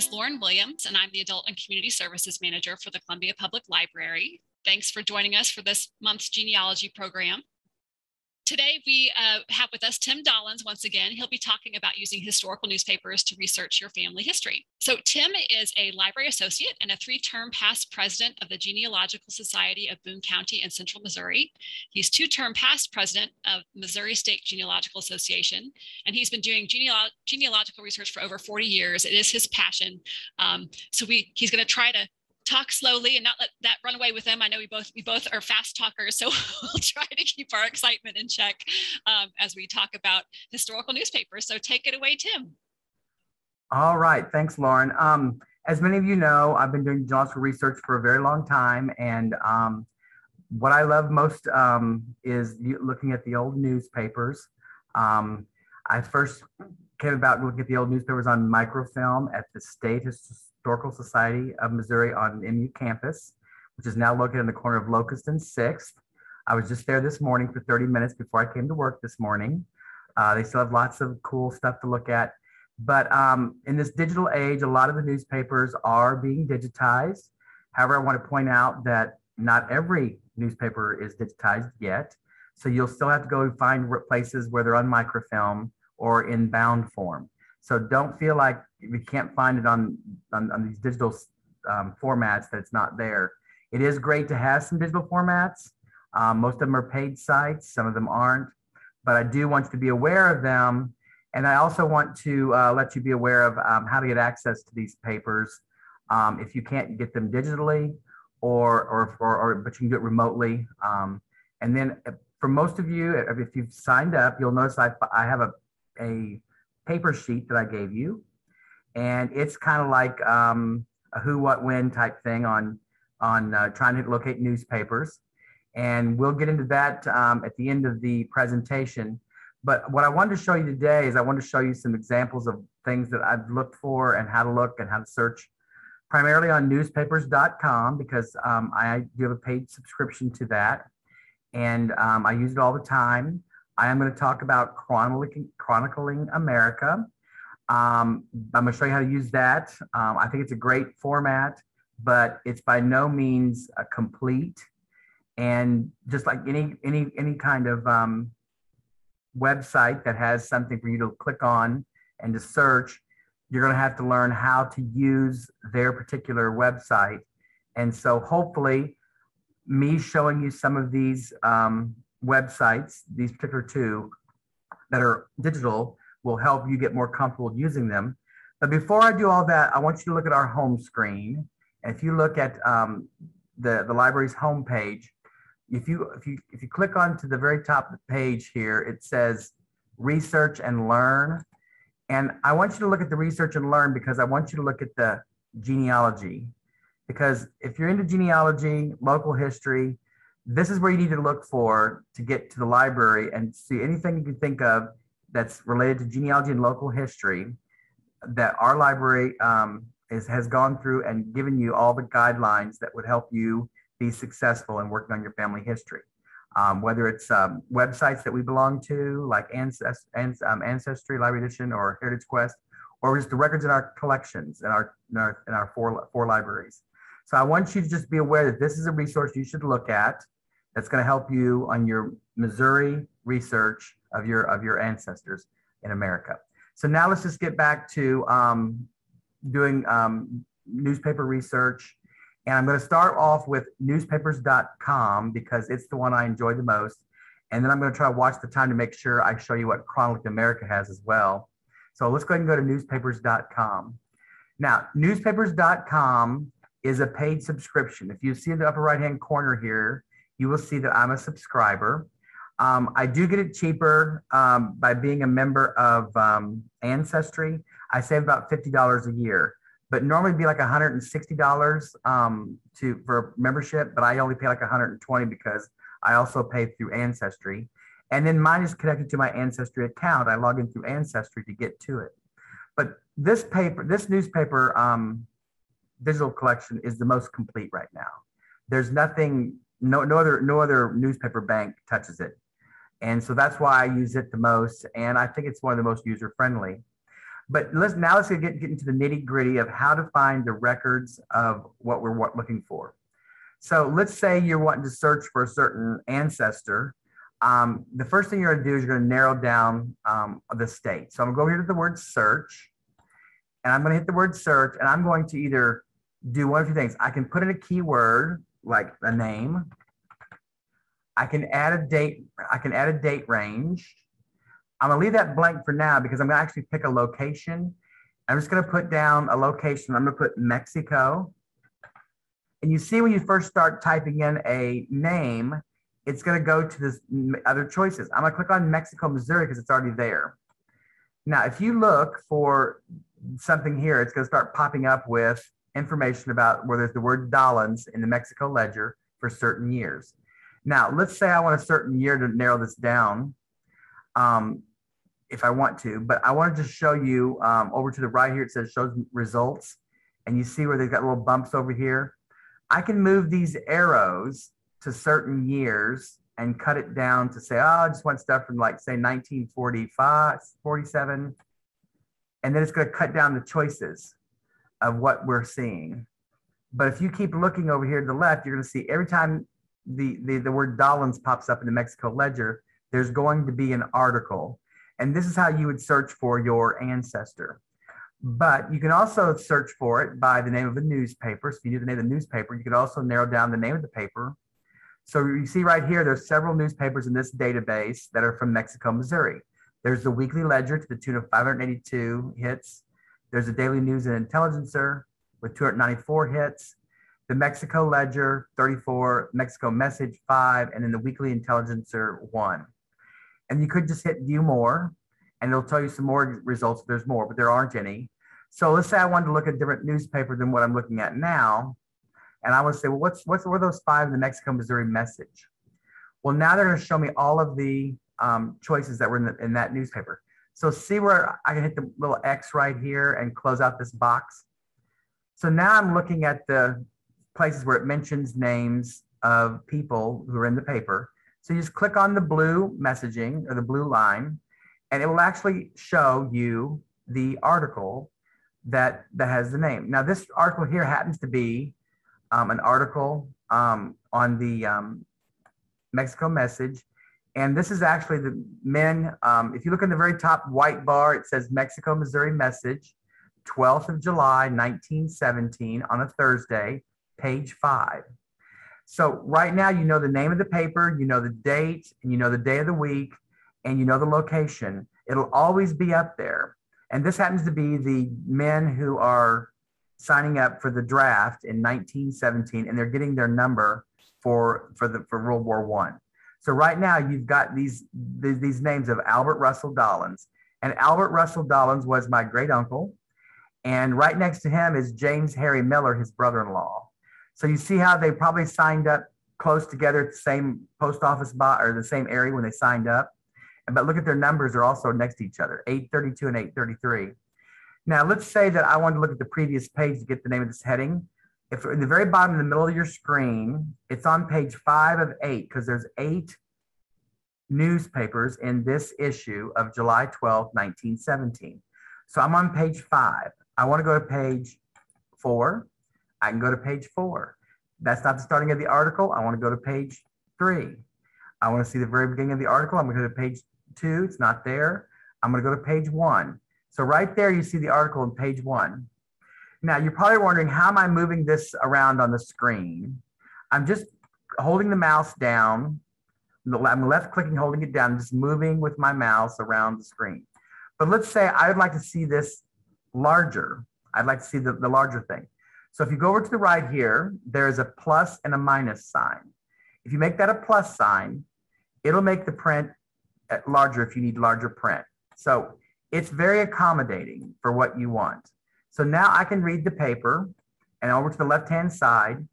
is Lauren Williams, and I'm the Adult and Community Services Manager for the Columbia Public Library. Thanks for joining us for this month's genealogy program. Today, we have with us Tim Dollens once again. He'll be talking about using historical newspapers to research your family history. So Tim is a library associate and a 3-term past president of the Genealogical Society of Boone County and Central Missouri. He's 2-term past president of Missouri State Genealogical Association, and he's been doing genealogical research for over 40 years. It is his passion. He's going to try to talk slowly and not let that run away with him. I know we both are fast talkers, so we'll try to keep our excitement in check as we talk about historical newspapers. So take it away, Tim. All right, thanks, Lauren. As many of you know, I've been doing genealogical research for a very long time, and what I love most is looking at the old newspapers. I first came about looking at the old newspapers on microfilm at the State Historical Society of Missouri on MU campus, which is now located in the corner of Locust and 6th. I was just there this morning for 30 minutes before I came to work this morning. They still have lots of cool stuff to look at. But in this digital age, a lot of the newspapers are being digitized. However, I want to point out that not every newspaper is digitized yet. So you'll still have to go find places where they're on microfilm or in bound form. So don't feel like we can't find it on these digital formats that it's not there. It is great to have some digital formats. Most of them are paid sites, some of them aren't, but I do want you to be aware of them. And I also want to let you be aware of how to get access to these papers if you can't get them digitally but you can do it remotely. And then for most of you, if you've signed up, you'll notice I have a paper sheet that I gave you, and it's kind of like a who, what, when type thing on trying to locate newspapers, and we'll get into that at the end of the presentation. But what I wanted to show you today is I want to show you some examples of things that I've looked for and how to look and how to search, primarily on Newspaperscom, because I do have a paid subscription to that, and I use it all the time. I am going to talk about Chronicling America. I'm going to show you how to use that. I think it's a great format, but it's by no means complete. And just like any kind of website that has something for you to click on and to search, you're going to have to learn how to use their particular website. And so hopefully me showing you some of these websites, these particular 2 that are digital, will help you get more comfortable using them. But before I do all that, I want you to look at our home screen. And if you look at the library's homepage, if you click onto the very top of the page here, it says Research and Learn. And I want you to look at the Research and Learn because I want you to look at the genealogy. Because if you're into genealogy, local history, this is where you need to look for to get to the library and see anything you can think of that's related to genealogy and local history that our library has gone through and given you all the guidelines that would help you be successful in working on your family history. Whether it's websites that we belong to, like Ancestry, Library Edition, or Heritage Quest, or just the records in our collections in our four libraries. So I want you to just be aware that this is a resource you should look at that's going to help you on your Missouri research of your ancestors in America. So now let's just get back to doing newspaper research. And I'm going to start off with newspapers.com because it's the one I enjoy the most. And then I'm going to try to watch the time to make sure I show you what Chronicling America has as well. So let's go ahead and go to newspapers.com. Now, newspapers.com is a paid subscription. If you see in the upper right-hand corner here, you will see that I'm a subscriber. I do get it cheaper by being a member of Ancestry. I save about $50 a year, but normally it'd be like $160 for membership, but I only pay like $120 because I also pay through Ancestry. And then mine is connected to my Ancestry account. I log in through Ancestry to get to it. But this newspaper digital collection is the most complete right now. There's nothing, no other newspaper bank touches it. And so that's why I use it the most. And I think it's one of the most user-friendly. But let's get into the nitty gritty of how to find the records of what we're looking for. So let's say you're wanting to search for a certain ancestor. The first thing you're going to do is you're going to narrow down the state. So I'm going to go here to the word search, and I'm going to hit the word search, and I'm going to either do one of two things. I can put in a keyword like a name. I can add a date. I can add a date range. I'm going to leave that blank for now because I'm going to actually pick a location. I'm just going to put down a location. I'm going to put Mexico. And you see when you first start typing in a name, it's going to go to this other choices. I'm going to click on Mexico, Missouri because it's already there. Now, if you look for something here, it's going to start popping up with information about where there's the word Dollens in the Mexico ledger for certain years. Now, let's say I want a certain year to narrow this down. If I want to, but I want to just show you over to the right here, it says shows results, and you see where they've got little bumps over here. I can move these arrows to certain years and cut it down to say, oh, I just want stuff from like say 1945, 47, and then it's going to cut down the choices of what we're seeing. But if you keep looking over here to the left, you're going to see every time the word Dollens pops up in the Mexico ledger, there's going to be an article. And this is how you would search for your ancestor. But you can also search for it by the name of a newspaper. So if you knew the name of the newspaper, you could also narrow down the name of the paper. So you see right here, there's several newspapers in this database that are from Mexico, Missouri. There's the Weekly Ledger to the tune of 582 hits. There's the Daily News and Intelligencer with 294 hits. The Mexico Ledger, 34, Mexico Message, 5, and then the Weekly Intelligencer, 1. And you could just hit view more, and it'll tell you some more results if there's more, but there aren't any. So let's say I wanted to look at a different newspaper than what I'm looking at now. And I want to say, well, what were those 5 in the Mexico, Missouri Message? Well, now they're going to show me all of the choices that were in that newspaper. So see where I can hit the little X right here and close out this box. So now I'm looking at the places where it mentions names of people who are in the paper. So you just click on the blue messaging or the blue line, and it will actually show you the article that has the name. Now, this article here happens to be an article on the Mexico Message. And this is actually the men. If you look in the very top white bar, it says Mexico, Missouri Message, 12th of July, 1917 on a Thursday, page 5. So right now, you know the name of the paper, you know the date, and you know the day of the week, and you know the location. It'll always be up there. And this happens to be the men who are signing up for the draft in 1917, and they're getting their number for World War I. So right now, you've got these names of Albert Russell Dollens. And Albert Russell Dollens was my great uncle. And right next to him is James Harry Miller, his brother-in-law. So you see how they probably signed up close together at the same post office box or the same area when they signed up. But look at their numbers are also next to each other, 832 and 833. Now let's say that I want to look at the previous page to get the name of this heading. If in the very bottom in the middle of your screen, it's on page 5 of 8 because there's 8 newspapers in this issue of July 12, 1917. So I'm on page 5. I want to go to page 4. I can go to page 4. That's not the starting of the article. I want to go to page 3. I want to see the very beginning of the article. I'm going to go to page 2. It's not there. I'm going to go to page 1. So right there, you see the article on page 1. Now, you're probably wondering, how am I moving this around on the screen? I'm just holding the mouse down. I'm left clicking, holding it down, just moving with my mouse around the screen. But let's say I would like to see this larger. I'd like to see the larger thing. So if you go over to the right here, there's a plus and a minus sign. If you make that a plus sign, it'll make the print larger if you need larger print. So it's very accommodating for what you want. So now I can read the paper and over to the left-hand side,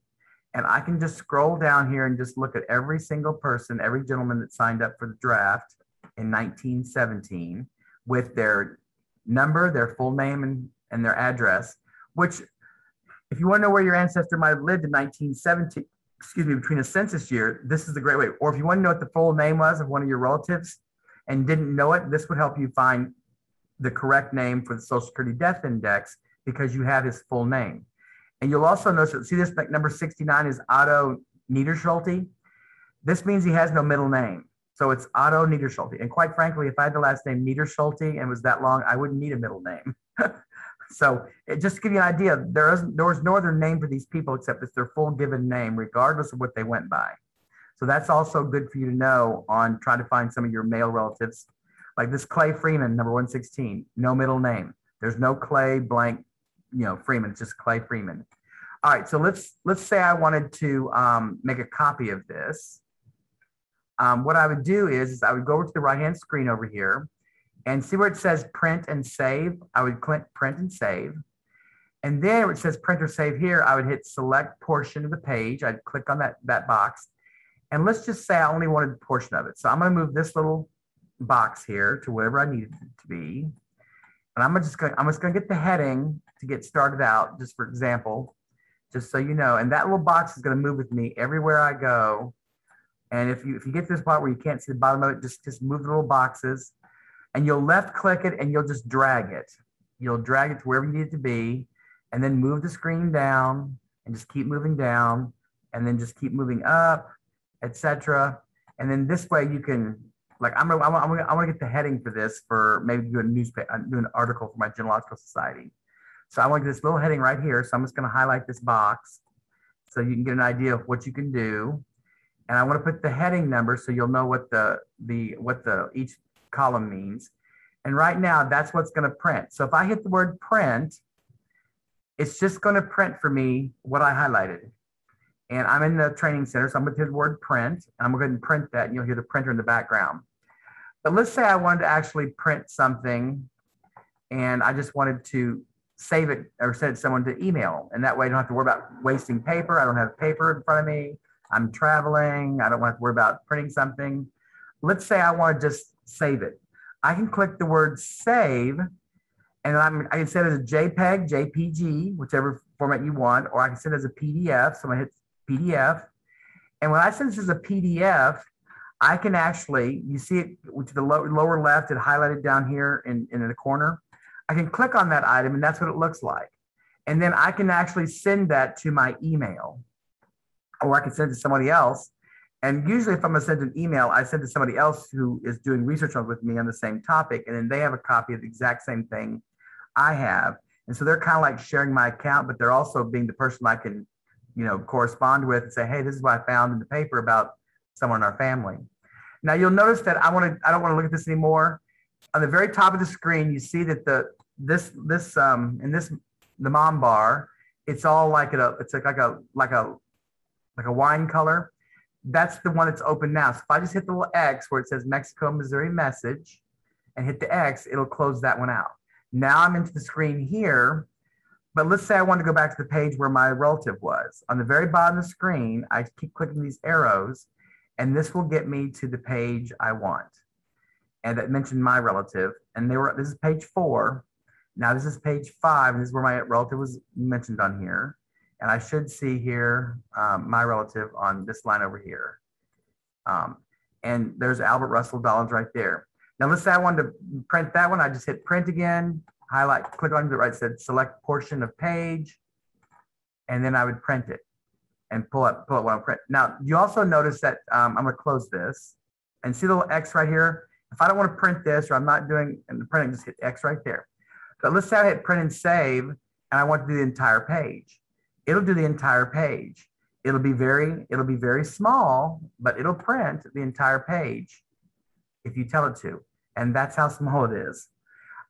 and I can just scroll down here and just look at every single person, every gentleman that signed up for the draft in 1917 with their number, their full name, and their address, which if you want to know where your ancestor might have lived in 1917, between a census year, this is the great way. Or if you want to know what the full name was of one of your relatives and didn't know it, this would help you find the correct name for the Social Security Death Index because you have his full name. And you'll also notice that, see this, like number 69 is Otto Niederschulte. This means he has no middle name. So it's Otto Niederschulte. And quite frankly, if I had the last name Niederschulte and it was that long, I wouldn't need a middle name. So just to give you an idea, there was no other name for these people except it's their full given name, regardless of what they went by. So that's also good for you to know on trying to find some of your male relatives. Like this Clay Freeman, number 116, no middle name. There's no Clay blank, Freeman, it's just Clay Freeman. All right, so let's say I wanted to make a copy of this. What I would do is I would go over to the right-hand screen over here and see where it says print and save. I would click print and save. And then where it says print or save here, I would hit select portion of the page. I'd click on that box. And let's just say I only wanted a portion of it. So I'm going to move this little box here to wherever I need it to be. And I'm just going to get the heading to get started out, just for example, just so you know. And that little box is going to move with me everywhere I go. And if you get to this part where you can't see the bottom of it, just move the little boxes. And you'll left click it and you'll just drag it. You'll drag it to wherever you need it to be. And then move the screen down and just keep moving down. And then just keep moving up, etc. And then this way you can, like, I want to get the heading for this for maybe do an article for my Genealogical Society. So I want to get this little heading right here. So I'm just going to highlight this box so you can get an idea of what you can do. And I want to put the heading number so you'll know what each column means. And right now that's what's going to print. So if I hit the word print, it's just going to print for me what I highlighted. And I'm in the training center, so I'm going to hit the word print, and I'm going to go ahead and print that, and you'll hear the printer in the background. But let's say I wanted to actually print something, and I just wanted to save it or send it to someone to email. And that way I don't have to worry about wasting paper. I don't have paper in front of me. I'm traveling. I don't have to worry about printing something. Let's say I want to just save it. I can click the word save, and I can send it as a JPEG, JPG, whichever format you want, or I can send it as a PDF. So I'm going to hit PDF. And when I send this as a PDF, I can actually, you see it to the lower left, it highlighted down here in the corner. I can click on that item and that's what it looks like. And then I can actually send that to my email, or I can send it to somebody else. And usually if I'm going to send an email, I send it to somebody else who is doing research with me on the same topic. And then they have a copy of the exact same thing I have. And so they're kind of like sharing my account, but they're also being the person I can, correspond with and say, hey, this is what I found in the paper about someone in our family. Now you'll notice that I don't want to look at this anymore. On the very top of the screen, you see that the mom bar, it's all like it's like a wine color. That's the one that's open now. So if I just hit the little X where it says Mexico, Missouri message and hit the X, it'll close that one out. Now I'm into the screen here, but let's say I want to go back to the page where my relative was. On the very bottom of the screen, I keep clicking these arrows, and this will get me to the page I want. And that mentioned my relative, and this is page 4. Now this is page 5, and this is where my relative was mentioned on here. And I should see here my relative on this line over here. And there's Albert Russell Dollens right there. Now let's say I wanted to print that one. I just hit print again, highlight, click on the right, said select portion of page, and then I would print it and pull up what I'm print. Now you also notice that I'm gonna close this and see the little X right here. If I don't want to print this or I'm not doing the printing, just hit X right there. But let's say I hit print and save and I want to do the entire page. It'll do the entire page. It'll be very small, but it'll print the entire page if you tell it to. And that's how small it is.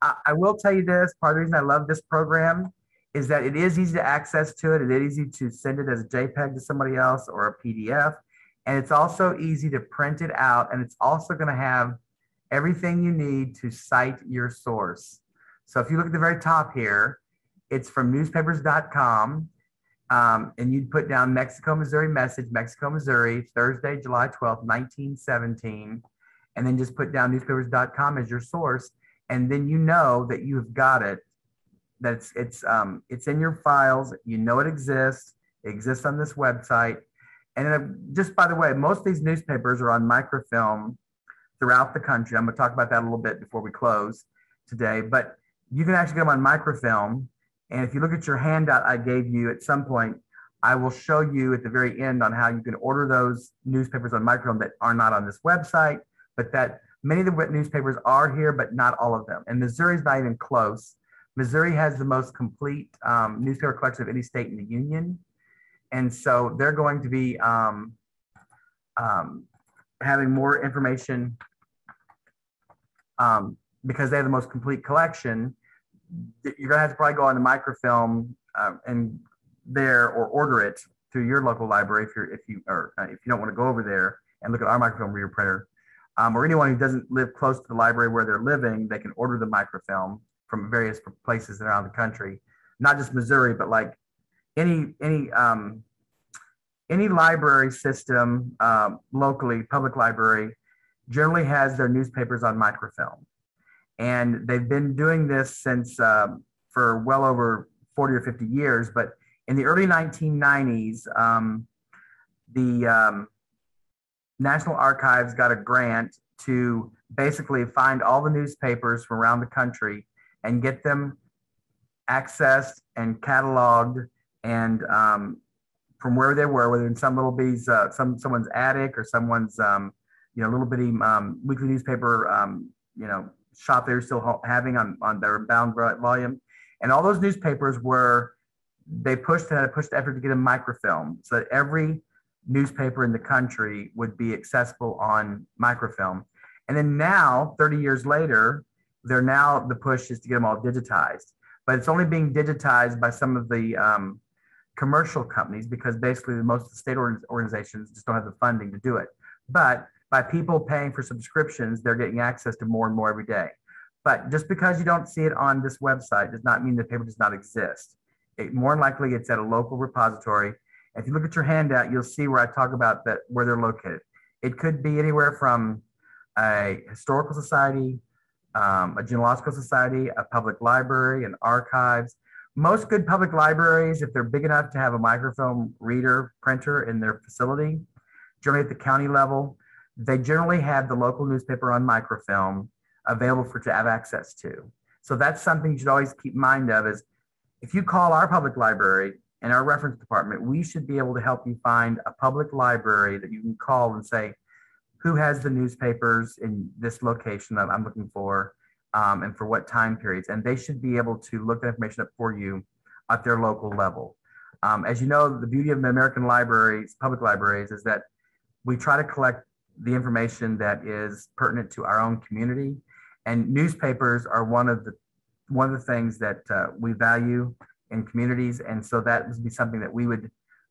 I will tell you this, part of the reason I love this program is that it is easy to access to it. It is easy to send it as a JPEG to somebody else or a PDF. And it's also easy to print it out. And it's also going to have everything you need to cite your source. So if you look at the very top here, it's from Newspaperscom. And you'd put down Mexico, Missouri message, Mexico, Missouri, Thursday, July 12th, 1917. And then just put down newspapers.com as your source. And then you know that you've got it, that it's in your files. You know it exists on this website. And just by the way, most of these newspapers are on microfilm throughout the country. I'm going to talk about that a little bit before we close. today, but you can actually get them on microfilm. And if you look at your handout I gave you at some point, I will show you at the very end on how you can order those newspapers on microfilm that are not on this website, but that many of the newspapers are here, but not all of them. And Missouri's not even close. Missouri has the most complete newspaper collection of any state in the union. And so they're going to be having more information because they have the most complete collection. You're gonna have to probably go on the microfilm and there or order it through your local library if you don't want to go over there and look at our microfilm reader printer, or anyone who doesn't live close to the library where they're living, they can order the microfilm from various places around the country, not just Missouri, but like any library system locally, public library generally has their newspapers on microfilm. And they've been doing this since for well over 40 or 50 years. But in the early 1990s, the National Archives got a grant to basically find all the newspapers from around the country and get them accessed and cataloged and from where they were, whether in some little bitty, someone's attic or someone's little bitty weekly newspaper shop they were still having on their bound volume. And all those newspapers they had to push the effort to get a microfilm so that every newspaper in the country would be accessible on microfilm. And then now, 30 years later, the push is to get them all digitized. But it's only being digitized by some of the commercial companies because basically most of the state organizations just don't have the funding to do it. But by people paying for subscriptions, they're getting access to more and more every day. But just because you don't see it on this website does not mean the paper does not exist. More than likely, it's at a local repository. If you look at your handout, you'll see where I talk about where they're located. It could be anywhere from a historical society, a genealogical society, a public library, an archives. Most good public libraries, if they're big enough to have a microfilm reader printer in their facility, generally at the county level, they generally have the local newspaper on microfilm available to have access to. So that's something you should always keep in mind of is if you call our public library and our reference department, we should be able to help you find a public library that you can call and say, who has the newspapers in this location that I'm looking for and for what time periods. And they should be able to look that information up for you at their local level. As you know, the beauty of American libraries, public libraries, is that we try to collect the information that is pertinent to our own community. And newspapers are one of the things that we value in communities. And so that would be something that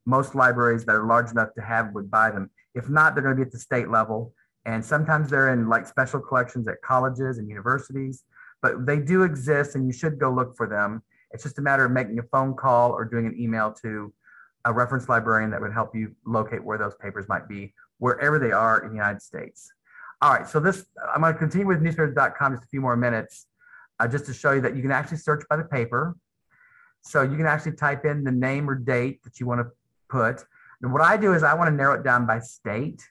most libraries that are large enough to have would buy them. If not, they're going to be at the state level. And sometimes they're in like special collections at colleges and universities, but they do exist and you should go look for them. It's just a matter of making a phone call or doing an email to a reference librarian that would help you locate where those papers might be, wherever they are in the United States. All right, so I'm going to continue with newspapers.com just a few more minutes, just to show you that you can actually search by the paper. So you can actually type in the name or date that you want to put. And what I do is I want to narrow it down by state.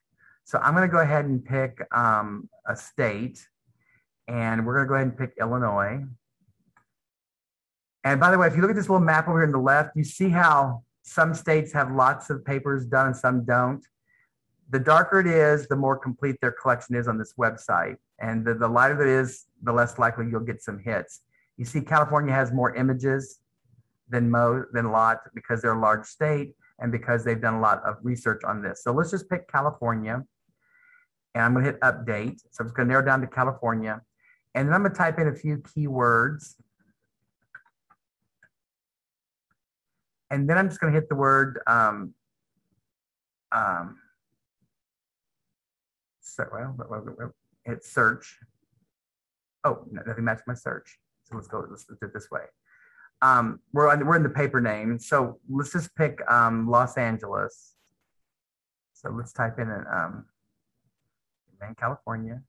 So I'm going to go ahead and pick a state, and we're going to go ahead and pick Illinois. And by the way, if you look at this little map over here on the left, you see how some states have lots of papers done and some don't. The darker it is, the more complete their collection is on this website. And the lighter it is, the less likely you'll get some hits. You see California has more images than a lot because they're a large state and because they've done a lot of research on this. So let's just pick California. And I'm going to hit update. So I'm just going to narrow down to California. And then I'm going to type in a few keywords. And then I'm just going to hit the word hit search. Oh, nothing matched my search. So let's do it this way. We're in the paper name. So let's just pick Los Angeles. So let's type in California.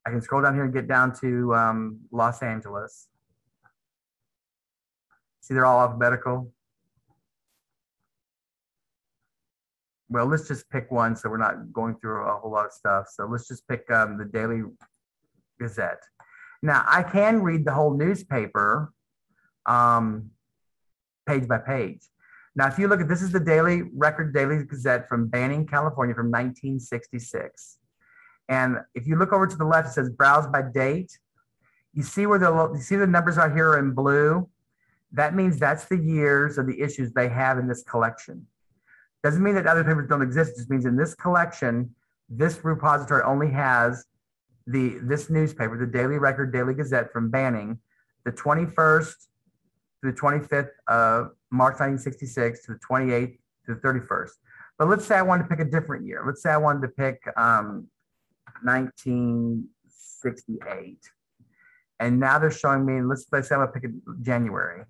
I can scroll down here and get down to Los Angeles. See, they're all alphabetical. well, let's just pick one so we're not going through a whole lot of stuff. So let's just pick the Daily Gazette. Now, I can read the whole newspaper page by page. Now, if you look at this, is the Daily Record Daily Gazette from Banning, California from 1966. And if you look over to the left, it says browse by date. You see where the numbers are here in blue? That means that's the years of the issues they have in this collection. Doesn't mean that other papers don't exist. It just means in this collection, this repository only has this newspaper, the Daily Record Daily Gazette from Banning, the 21st to the 25th of March 1966 to the 28th to the 31st. But let's say I wanted to pick a different year. Let's say I wanted to pick 1968. And now they're showing me, let's say I'm gonna pick January.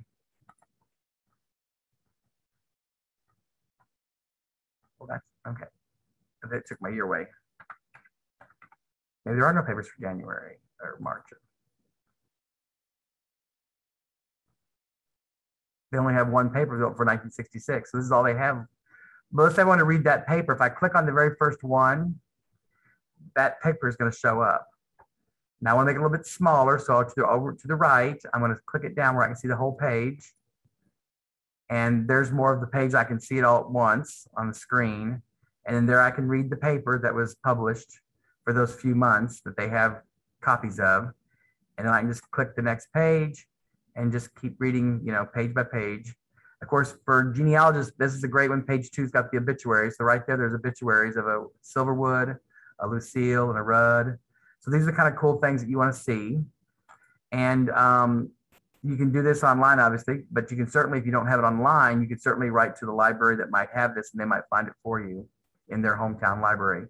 Well, that's okay. That took my year away. Maybe there are no papers for January or March. They only have one paper for 1966. So this is all they have. But let's say I want to read that paper. If I click on the very first one, that paper is going to show up. Now I want to make it a little bit smaller. So over to the right, I'm going to click it down where I can see the whole page. And there's more of the page. I can see it all at once on the screen. And then there I can read the paper that was published for those few months that they have copies of. And then I can just click the next page and just keep reading, page by page. Of course, for genealogists, this is a great one. Page 2's got the obituaries. So right there's obituaries of a Silverwood, a Lucille, and a Rudd. So these are the kind of cool things that you want to see. And you can do this online, obviously, but you can certainly, if you don't have it online, you could certainly write to the library that might have this, and they might find it for you in their hometown library.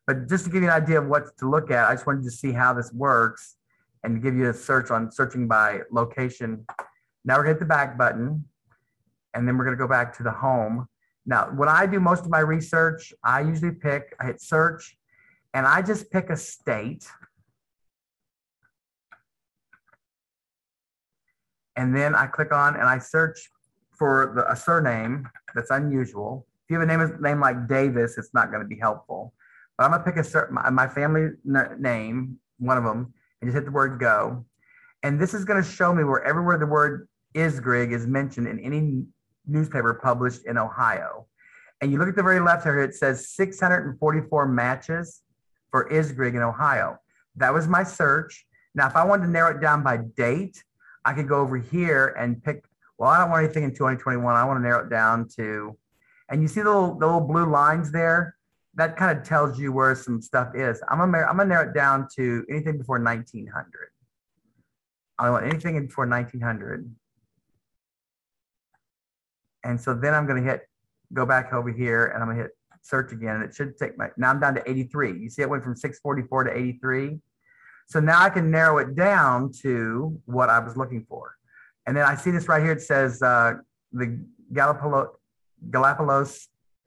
But just to give you an idea of what to look at, I just wanted to see how this works and to give you a search on searching by location. Now we're going to hit the back button, and then we're going to go back to the home. Now, when I do most of my research, I usually I hit search, and I just pick a state. And then I click on and I search for a surname that's unusual. If you have a name like Davis, it's not going to be helpful. But I'm going to pick my family name, one of them, and just hit the word go. And this is going to show me everywhere the word Isgrig is mentioned in any newspaper published in Ohio. And you look at the very left here, it says 644 matches for Isgrig in Ohio. That was my search. Now, if I wanted to narrow it down by date, I could go over here and pick, well, I don't want anything in 2021. I want to narrow it down to, and you see the little blue lines there? That kind of tells you where some stuff is. I'm gonna narrow it down to anything before 1900. I don't want anything before 1900. And so then I'm gonna go back over here and I'm gonna hit search again. And it should take now I'm down to 83. You see it went from 644 to 83. So now I can narrow it down to what I was looking for. And then I see this right here. It says the Gallipolis,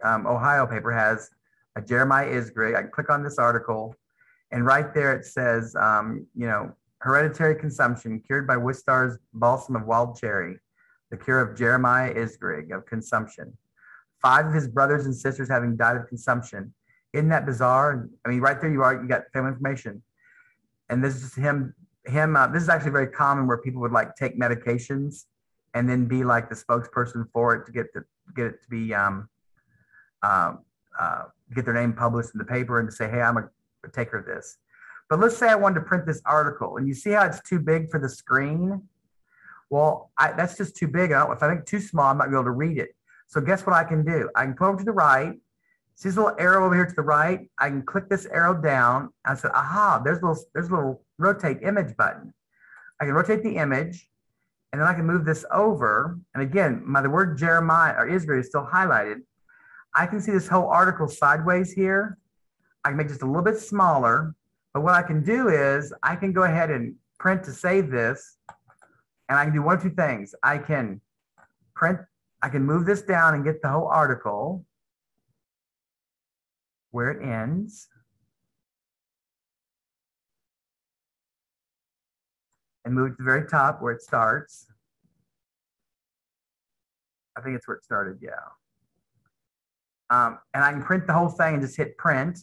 Ohio paper has a Jeremiah Isgrig. I can click on this article, and right there it says, hereditary consumption cured by Wistar's balsam of wild cherry, the cure of Jeremiah Isgrig of consumption. 5 of his brothers and sisters having died of consumption. Isn't that bizarre? I mean, right there you got family information. And this is just him. This is actually very common where people would take medications and then be like the spokesperson for it to get it to be get their name published in the paper and to say, hey, I'm a taker of this. But let's say I wanted to print this article, and you see how it's too big for the screen. Well, that's just too big. If I think too small, I'm not going to be able to read it. So guess what I can do? I can go over to the right. See this little arrow over here to the right? I can click this arrow down. I said, aha, there's a little rotate image button. I can rotate the image, and then I can move this over. And again, the word Jeremiah or Israel is still highlighted. I can see this whole article sideways here. I can make it just a little bit smaller. But what I can do is I can go ahead and print to save this. And I can do one of two things. I can move this down and get the whole article where it ends. And move to the very top where it starts. I think it's where it started, yeah. And I can print the whole thing and just hit print.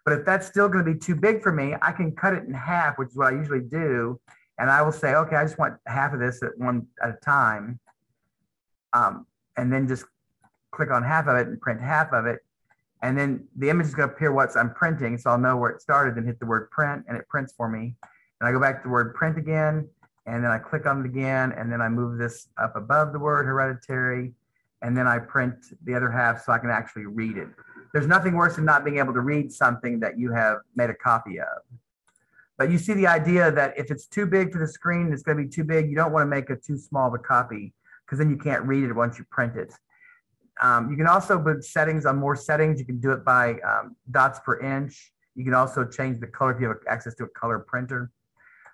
But if that's still going to be too big for me, I can cut it in half, which is what I usually do. And I will say, okay, I just want half of this at a time. And then just click on half of it and print half of it. And then the image is going to appear what I'm printing. So I'll know where it started and hit the word print, and it prints for me. And I go back to the word print again, and then I click on it again, and then I move this up above the word hereditary, and then I print the other half so I can actually read it. There's nothing worse than not being able to read something that you have made a copy of. But you see the idea that if it's too big for the screen, it's going to be too big. You don't want to make it too small of a copy because then you can't read it once you print it. You can also put settings on more settings. You can do it by dots per inch. You can also change the color if you have access to a color printer.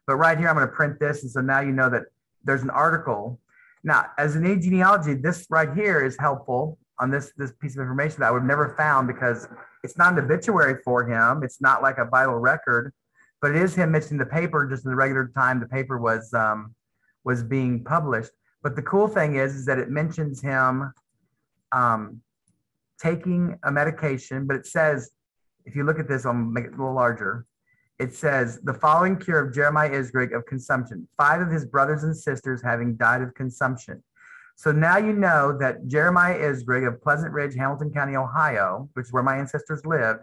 But right here, I'm going to print this. And so now you know that there's an article. Now, as an genealogy, this right here is helpful on this piece of information that I would have never found because it's not an obituary for him. It's not like a vital record, but it is him mentioning the paper just in the regular time the paper was being published. But the cool thing is that it mentions him taking a medication, but it says, if you look at this, I'll make it a little larger. It says, the following cure of Jeremiah Isgrig of consumption, 5 of his brothers and sisters having died of consumption. So now you know that Jeremiah Isgrig of Pleasant Ridge, Hamilton County, Ohio, which is where my ancestors lived,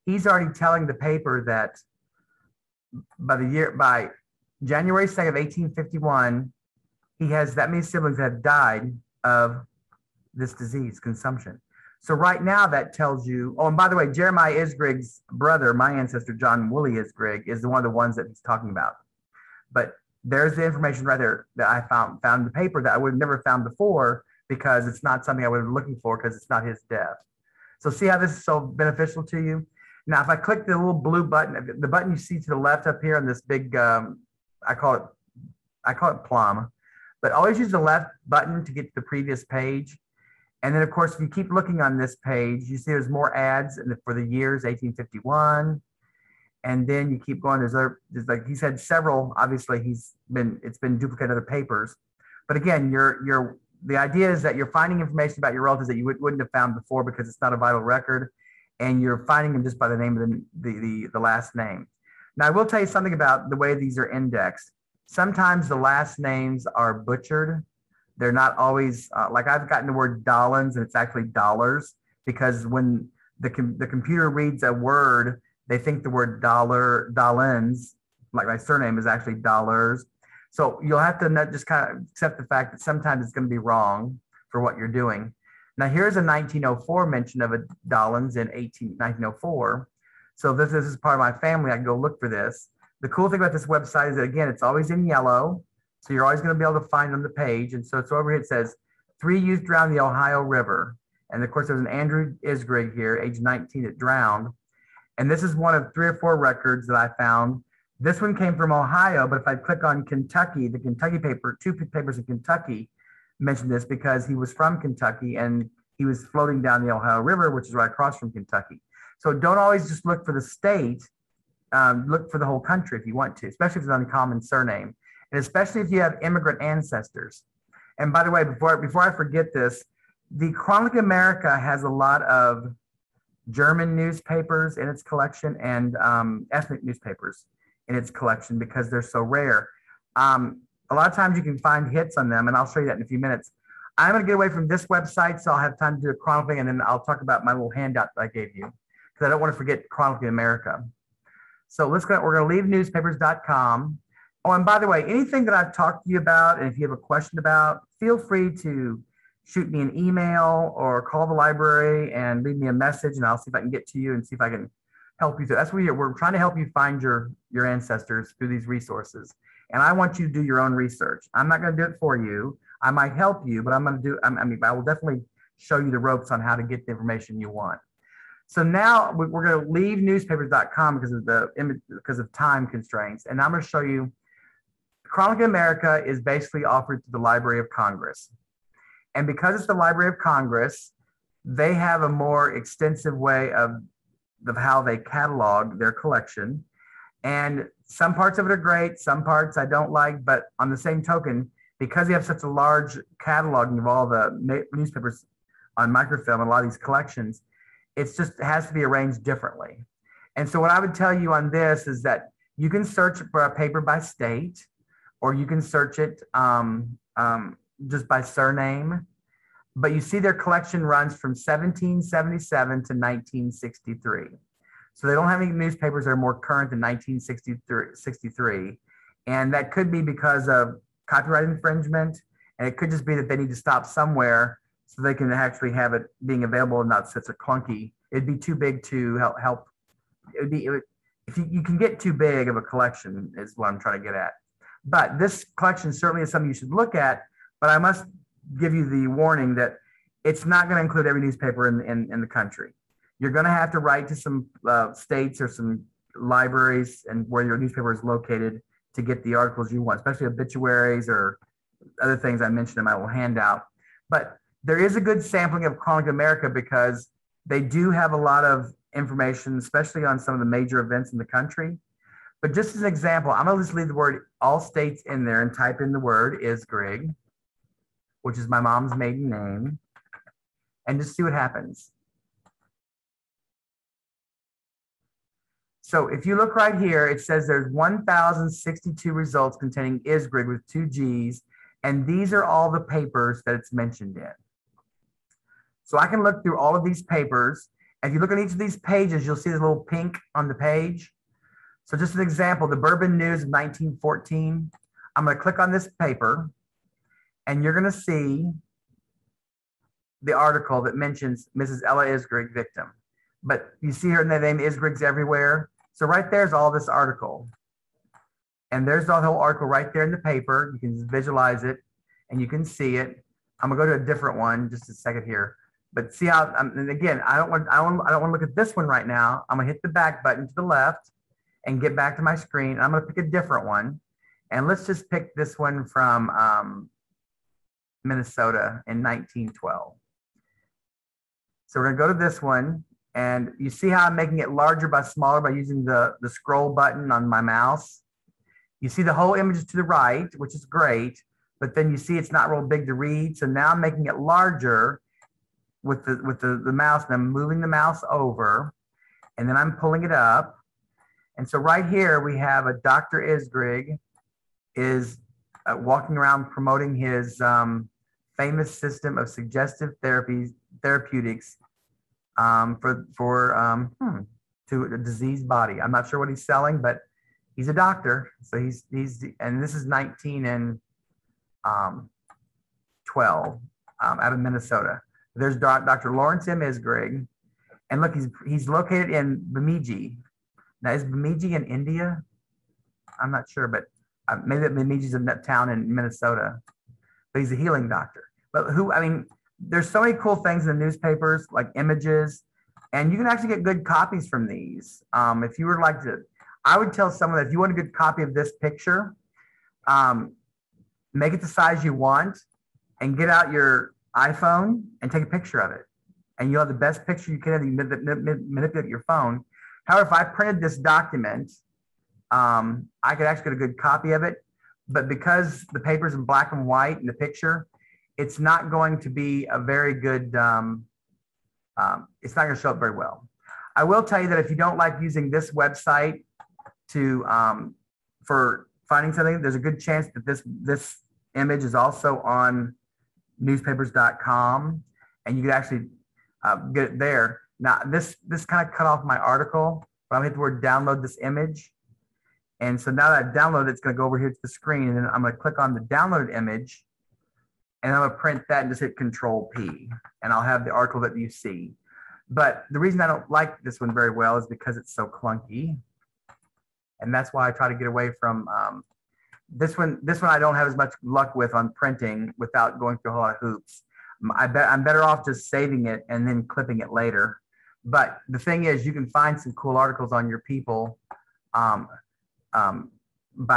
he's already telling the paper that by January 2nd of 1851, he has that many siblings that have died of this disease, consumption. So right now that tells you, oh, and by the way, Jeremiah Isgrig's brother, my ancestor, John Woolley Isgrig, is one of the ones that he's talking about. But there's the information right there that I found in the paper that I would have never found before because it's not something I would have been looking for because it's not his death. So see how this is so beneficial to you? Now, if I click the little blue button, the button you see to the left up here on this big, I call it plum, but always use the left button to get to the previous page. And then, of course, if you keep looking on this page, you see there's more ads for the years 1851. And then you keep going. There's like he said, several. Obviously, it's been duplicated other papers. But again, the idea is that you're finding information about your relatives that you wouldn't have found before because it's not a vital record, and you're finding them just by the name of the last name. Now, I will tell you something about the way these are indexed. Sometimes the last names are butchered. They're not always, like I've gotten the word Dollens and it's actually dollars because when the computer reads a word, they think the word Dollens, like my surname, is actually dollars. So you'll have to just kind of accept the fact that sometimes it's going to be wrong for what you're doing. Now here's a 1904 mention of a Dollens in 1904. So this is part of my family. I can go look for this. The cool thing about this website is that, again, it's always in yellow. So you're always going to be able to find on the page. And so it's over here. It says 3 youth drowned in the Ohio River. And of course, there's an Andrew Isgrig here, age 19, that drowned. And this is one of 3 or 4 records that I found. This one came from Ohio, but if I click on Kentucky, the Kentucky paper, 2 papers in Kentucky mentioned this because he was from Kentucky and he was floating down the Ohio River, which is right across from Kentucky. So don't always just look for the state. Look for the whole country if you want to, especially if it's an uncommon surname. And especially if you have immigrant ancestors. And by the way, before I forget this, the Chronicling America has a lot of German newspapers in its collection and ethnic newspapers in its collection because they're so rare. A lot of times you can find hits on them, and I'll show you that in a few minutes. I'm going to get away from this website, so I'll have time to do a chronicling, and then I'll talk about my little handout that I gave you because I don't want to forget Chronicling America. So we're going to leave newspapers.com. Oh, and by the way, anything that I've talked to you about, and if you have a question about, feel free to shoot me an email or call the library and leave me a message, and I'll see if I can get to you and see if I can help you. That's what we're trying to help you find your ancestors through these resources. And I want you to do your own research. I'm not going to do it for you. I might help you, but I will definitely show you the ropes on how to get the information you want. So now we're going to leave newspapers.com because of time constraints, and I'm going to show you. Chronicling America is basically offered to the Library of Congress. And because it's the Library of Congress, they have a more extensive way of how they catalog their collection. And some parts of it are great, some parts I don't like, but on the same token, because they have such a large cataloging of all the newspapers on microfilm, a lot of these collections, it has to be arranged differently. And so what I would tell you on this is that you can search for a paper by state, or you can search it just by surname. But you see their collection runs from 1777 to 1963. So they don't have any newspapers that are more current than 1963. And that could be because of copyright infringement. And it could just be that they need to stop somewhere so they can actually have it being available and not such a clunky. It'd be too big to help. If you can get too big of a collection is what I'm trying to get at. But this collection certainly is something you should look at, but I must give you the warning that it's not going to include every newspaper in the country. You're going to have to write to some states or some libraries and where your newspaper is located to get the articles you want, especially obituaries or other things I mentioned in my little handout. But there is a good sampling of Chronicling America because they do have a lot of information, especially on some of the major events in the country. But just as an example, I'm going to just leave the word all states in there and type in the word ISGRIG, which is my mom's maiden name, and just see what happens. So if you look right here, it says there's 1,062 results containing ISGRIG with 2 G's, and these are all the papers that it's mentioned in. So I can look through all of these papers. If you look at each of these pages, you'll see the little pink on the page. So just an example, the Bourbon News of 1914. I'm going to click on this paper, and you're going to see the article that mentions Mrs. Ella Isgrig, victim. But you see her name Isgrig's everywhere. So right there's all this article. And there's the whole article right there in the paper. You can just visualize it, and you can see it. I'm going to go to a different one just a second here. But see how, and again, I don't want to look at this one right now. I'm going to hit the back button to the left and get back to my screen. I'm going to pick a different one. And let's just pick this one from Minnesota in 1912. So we're going to go to this one. And you see how I'm making it larger by smaller by using the scroll button on my mouse. You see the whole image is to the right, which is great. But then you see it's not real big to read. So now I'm making it larger with the mouse, and I'm moving the mouse over, and then I'm pulling it up. And so right here we have a Dr. Isgrig is walking around promoting his famous system of suggestive therapeutics to a diseased body. I'm not sure what he's selling, but he's a doctor. So and this is 1912 out of Minnesota. There's Dr. Lawrence M. Isgrig, and look, he's located in Bemidji. Now, is Bemidji in India? I'm not sure, but maybe that Bemidji's a town in Minnesota. But he's a healing doctor. But there's so many cool things in the newspapers, like images, and you can actually get good copies from these. If you were like to, I would tell someone that if you want a good copy of this picture, make it the size you want, and get out your iPhone and take a picture of it, and you'll have the best picture you can. You manipulate your phone. However, if I printed this document, I could actually get a good copy of it, but because the paper's in black and white in the picture, it's not going to be a very good, it's not going to show up very well. I will tell you that if you don't like using this website for finding something, there's a good chance that this image is also on Newspaperscom, and you could actually get it there. Now, this kind of cut off my article, but I'm going to hit the word download this image. And so now that I've downloaded, it's going to go over here to the screen, and then I'm going to click on the downloaded image, and I'm going to print that and just hit Control P, and I'll have the article that you see. But the reason I don't like this one very well is because it's so clunky, and that's why I try to get away from this one. This one I don't have as much luck with on printing without going through a whole lot of hoops. I'm better off just saving it and then clipping it later. But the thing is, you can find some cool articles on your people by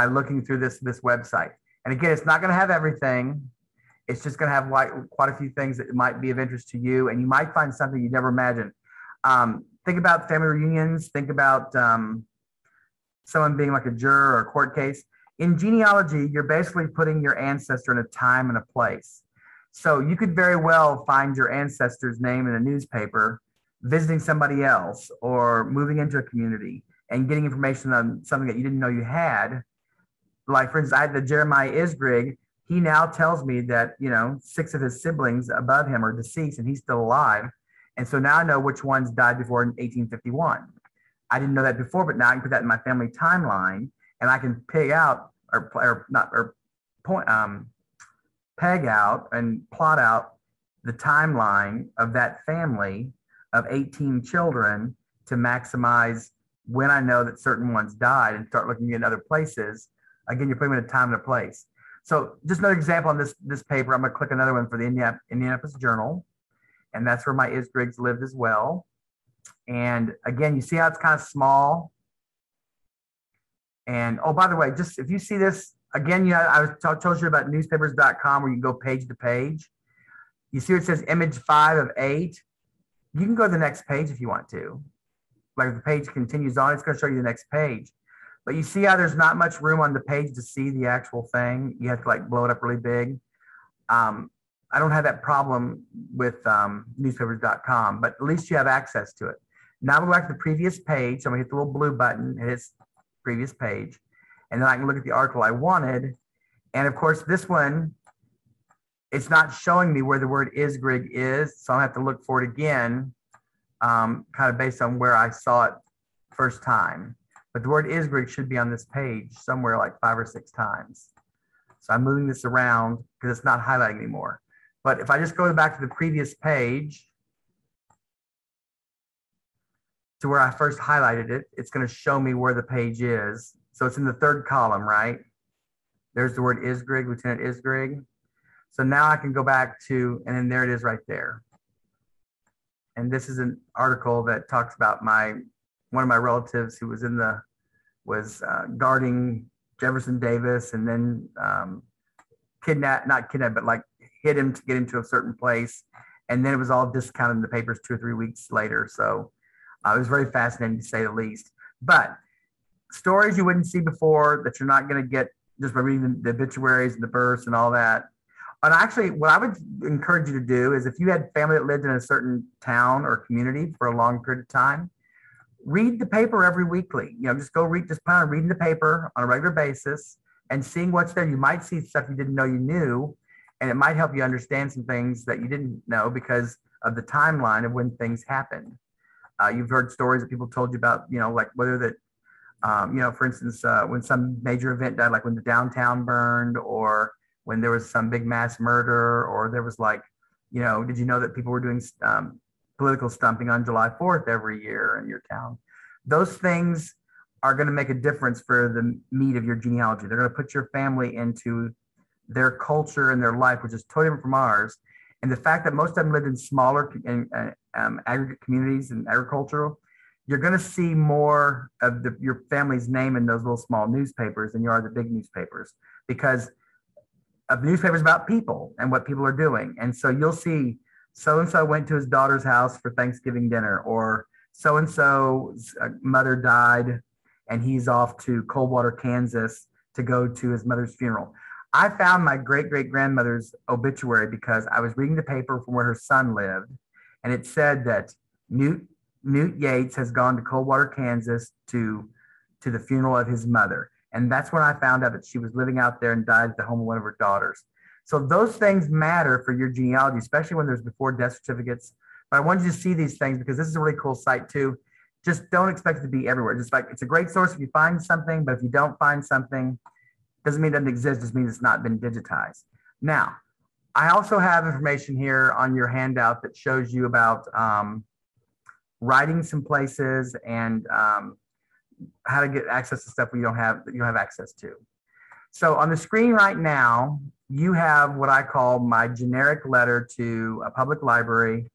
looking through this website. And again, it's not going to have everything. It's just going to have quite a few things that might be of interest to you, and you might find something you never imagined. Think about family reunions. Think about someone being like a juror or a court case. In genealogy, you're basically putting your ancestor in a time and a place. So you could very well find your ancestor's name in a newspaper, visiting somebody else, or moving into a community and getting information on something that you didn't know you had. Like, for instance, I had the Jeremiah Isgrig. He now tells me that, 6 of his siblings above him are deceased and he's still alive. And so now I know which ones died before 1851. I didn't know that before, but now I can put that in my family timeline, and I can peg out peg out and plot out the timeline of that family of 18 children to maximize when I know that certain ones died and start looking at other places. Again, you're putting them in a time and a place. So just another example on this paper, I'm going to click another one for the Indianapolis Journal. And that's where my Isgrigs lived as well. And again, you see how it's kind of small. And oh, by the way, just if you see this, again, I told you about newspapers.com where you can go page to page. You see where it says image 5 of 8. You can go to the next page if you want to. Like if the page continues on, it's going to show you the next page. But you see how there's not much room on the page to see the actual thing. You have to like blow it up really big. I don't have that problem with newspapers.com, but at least you have access to it. Now we'll go back to the previous page. So I'm gonna hit the little blue button, and it's previous page. And then I can look at the article I wanted. And of course, this one, it's not showing me where the word Isgrig is. So I have to look for it again, kind of based on where I saw it first time. But the word Isgrig should be on this page somewhere like 5 or 6 times. So I'm moving this around because it's not highlighting anymore. But if I just go back to the previous page to where I first highlighted it, it's going to show me where the page is. So it's in the 3rd column, right? There's the word Isgrig, Lieutenant Isgrig. So now I can go back to, and then there it is right there. And this is an article that talks about one of my relatives who was guarding Jefferson Davis, and then not kidnapped, but like hit him to get him to a certain place. And then it was all discounted in the papers 2 or 3 weeks later. So it was very fascinating to say the least. But stories you wouldn't see before that you're not going to get just by reading the obituaries and the births and all that. And actually, what I would encourage you to do is if you had family that lived in a certain town or community for a long period of time, read the paper every weekly. Just plan on reading the paper on a regular basis and seeing what's there. You might see stuff you didn't know you knew, and it might help you understand some things that you didn't know because of the timeline of when things happened. You've heard stories that people told you about, like whether that, for instance, when some major event died, like when the downtown burned, or when there was some big mass murder, or there was like, did you know that people were doing political stumping on July 4th every year in your town? Those things are going to make a difference for the meat of your genealogy. They're going to put your family into their culture and their life, which is totally different from ours. And the fact that most of them lived in smaller aggregate communities and agricultural, you're going to see more of your family's name in those little small newspapers than you are the big newspapers, because of newspapers about people and what people are doing. And so you'll see so-and-so went to his daughter's house for Thanksgiving dinner, or so-and-so's mother died and he's off to Coldwater, Kansas to go to his mother's funeral. I found my great-great-grandmother's obituary because I was reading the paper from where her son lived, and it said that Newt Yates has gone to Coldwater, Kansas to the funeral of his mother. And that's when I found out that she was living out there and died at the home of one of her daughters. So those things matter for your genealogy, especially when there's before death certificates. But I wanted you to see these things because this is a really cool site too. Just don't expect it to be everywhere. Just like it's a great source if you find something, but if you don't find something, doesn't mean it doesn't exist, just means it's not been digitized. Now, I also have information here on your handout that shows you about writing some places and how to get access to stuff you don't have access to. So on the screen right now, you have what I call my generic letter to a public library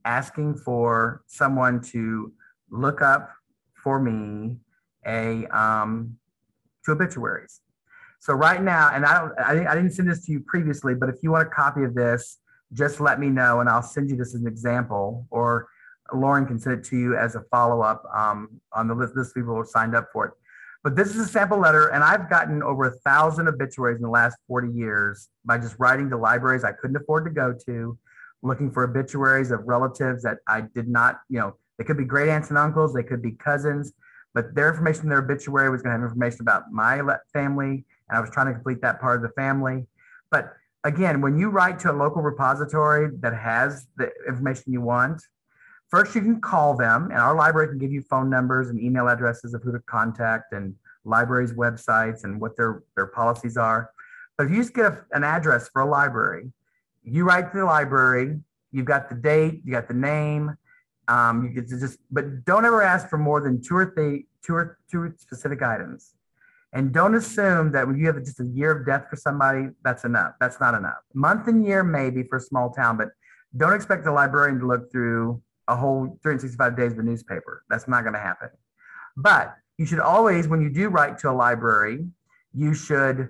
asking for someone to look up for me to obituaries. So right now, and I didn't send this to you previously, but if you want a copy of this, just let me know and I'll send you this as an example, or Lauren can send it to you as a follow-up on the list of people who signed up for it. But this is a sample letter, and I've gotten over 1,000 obituaries in the last 40 years by just writing to libraries I couldn't afford to go to, looking for obituaries of relatives that I did not, they could be great aunts and uncles, they could be cousins, but their information in their obituary was going to have information about my family, and I was trying to complete that part of the family. But again, when you write to a local repository that has the information you want, first you can call them, and our library can give you phone numbers and email addresses of who to contact and libraries' websites and what their policies are. But if you just get an address for a library, you write to the library, you've got the date, you got the name, you get to but don't ever ask for more than two or specific items. And don't assume that when you have just a year of death for somebody, that's enough. That's not enough. Month and year maybe for a small town, but don't expect the librarian to look through a whole 365 days of the newspaper. That's not going to happen. But you should always, when you do write to a library, you should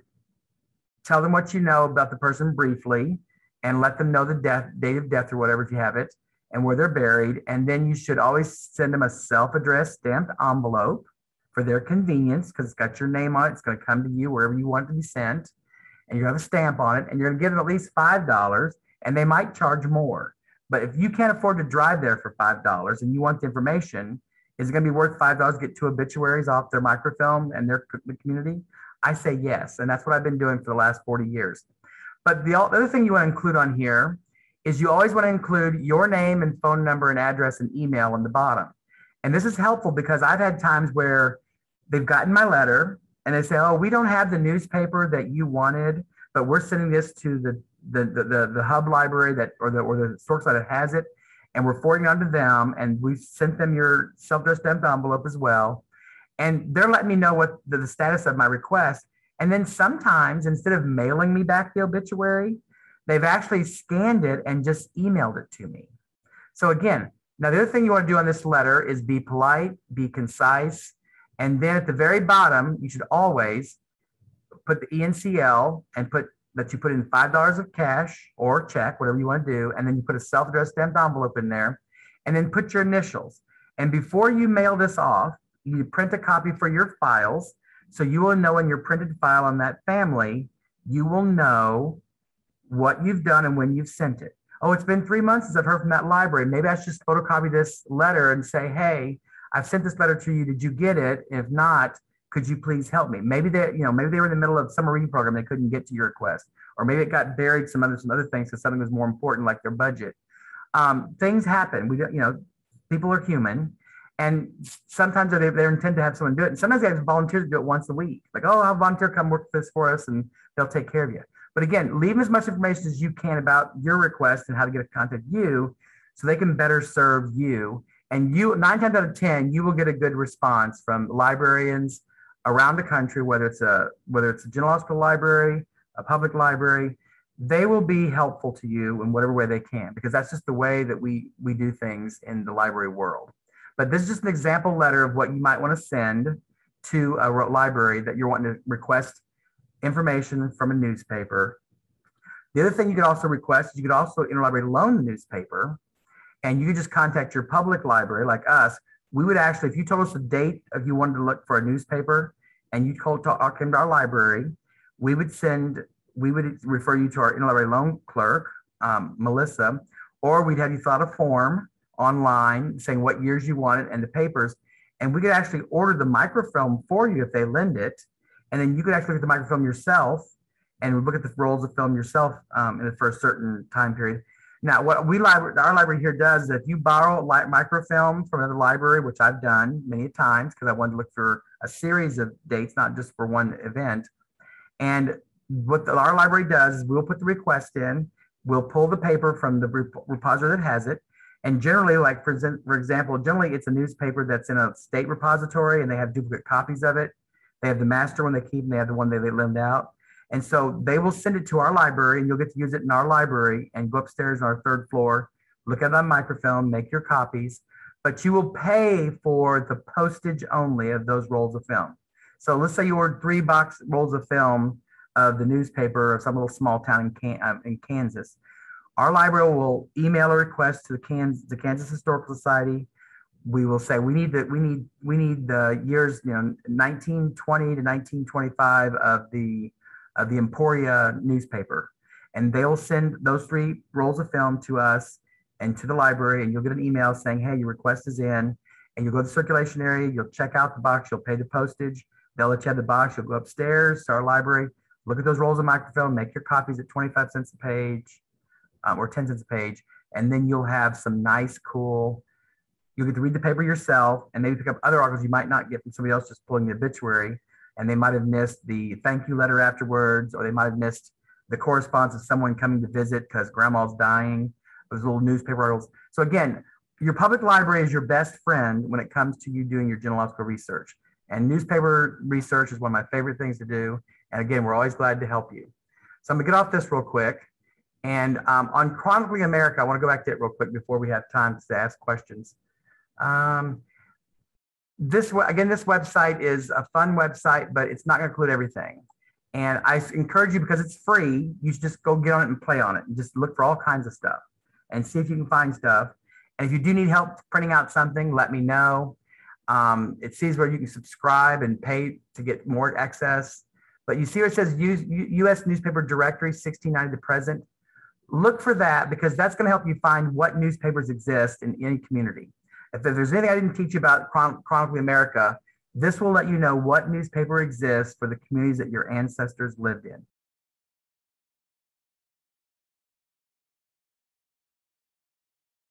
tell them what you know about the person briefly and let them know the date of death or whatever if you have it and where they're buried. And then you should always send them a self-addressed stamped envelope for their convenience because it's got your name on it. It's going to come to you wherever you want it to be sent. And you have a stamp on it and you're going to give them at least $5 and they might charge more. But if you can't afford to drive there for $5 and you want the information, is it going to be worth $5 to get 2 obituaries off their microfilm and their community? I say yes. And that's what I've been doing for the last 40 years. But the other thing you want to include on here is you always want to include your name and phone number and address and email on the bottom. And this is helpful because I've had times where they've gotten my letter and they say, oh, we don't have the newspaper that you wanted, but we're sending this to the hub library or the source site that has it, and we're forwarding it on to them, and we've sent them your self-addressed stamped envelope as well. And they're letting me know what the status of my request. And then sometimes instead of mailing me back the obituary, they've actually scanned it and just emailed it to me. So again, now the other thing you want to do on this letter is be polite, be concise, and then at the very bottom, you should always put the ENCL and put that you put in $5 of cash or check, whatever you want to do, and then you put a self-addressed stamped envelope in there, and then put your initials. And before you mail this off, you print a copy for your files, so you will know in your printed file on that family, you will know what you've done and when you've sent it. Oh, it's been 3 months since I've heard from that library. Maybe I should just photocopy this letter and say, hey, I've sent this letter to you. Did you get it? If not, could you please help me? Maybe they were in the middle of summer reading program. They couldn't get to your request, or maybe it got buried some other things because something was more important, like their budget. Things happen. People are human, and sometimes they intend to have someone do it, and sometimes they have volunteers to do it once a week. Like, oh, I'll volunteer, come work this for us, and they'll take care of you. But again, leave as much information as you can about your request and how to get in contact with you, so they can better serve you. And 9 times out of 10, you will get a good response from librarians around the country, whether it's a genealogical library, a public library. They will be helpful to you in whatever way they can, because that's just the way that we do things in the library world. But this is just an example letter of what you might want to send to a library that you're wanting to request information from a newspaper. The other thing you could also request is you could also interlibrary loan the newspaper, and you could just contact your public library like us. We would actually, if you told us the date of you wanted to look for a newspaper and you came to our library, we would refer you to our interlibrary loan clerk, Melissa, or we'd have you fill out a form online saying what years you wanted and the papers. And we could actually order the microfilm for you if they lend it. And then you could actually look at the microfilm yourself and look at the rolls of film yourself for a certain time period. Now, what our library here does is if you borrow microfilm from another library, which I've done many times because I wanted to look for a series of dates, not just for one event. And what our library does is we'll put the request in, we'll pull the paper from the repository that has it. And generally, like for example, generally it's a newspaper that's in a state repository and they have duplicate copies of it. They have the master one they keep and they have the one they lend out. And so they will send it to our library and you'll get to use it in our library and go upstairs on our 3rd floor, look at it on microfilm, make your copies, but you will pay for the postage only of those rolls of film. So let's say you ordered 3 rolls of film of the newspaper of some little small town in Kansas. Our library will email a request to the Kansas Historical Society. we will say we need the years 1920 to 1925 of the Emporia newspaper, and they'll send those 3 rolls of film to us and to the library, and you'll get an email saying, hey, your request is in, and you'll go to the circulation area, you'll check out the box, you'll pay the postage, they'll let you have the box, you'll go upstairs to our library, look at those rolls of microfilm, make your copies at 25 cents a page, or 10 cents a page, and then you'll have some nice, cool. You'll get to read the paper yourself and maybe pick up other articles you might not get from somebody else just pulling the obituary. And they might have missed the thank you letter afterwards, or they might have missed the correspondence of someone coming to visit because grandma's dying, those little newspaper articles. So again, your public library is your best friend when it comes to you doing your genealogical research. And newspaper research is one of my favorite things to do. And again, we're always glad to help you. So I'm gonna get off this real quick. And on Chronicling America, I wanna go back to it real quick before we have time to ask questions. This website is a fun website, but it's not going to include everything. And I encourage you, because it's free, you should just go get on it and play on it and just look for all kinds of stuff and see if you can find stuff. And if you do need help printing out something, let me know. It sees where you can subscribe and pay to get more access. But you see where it says U.S. Newspaper Directory 1690 to present. Look for that, because that's going to help you find what newspapers exist in any community. If there's anything I didn't teach you about Chronicling America, this will let you know what newspaper exists for the communities that your ancestors lived in.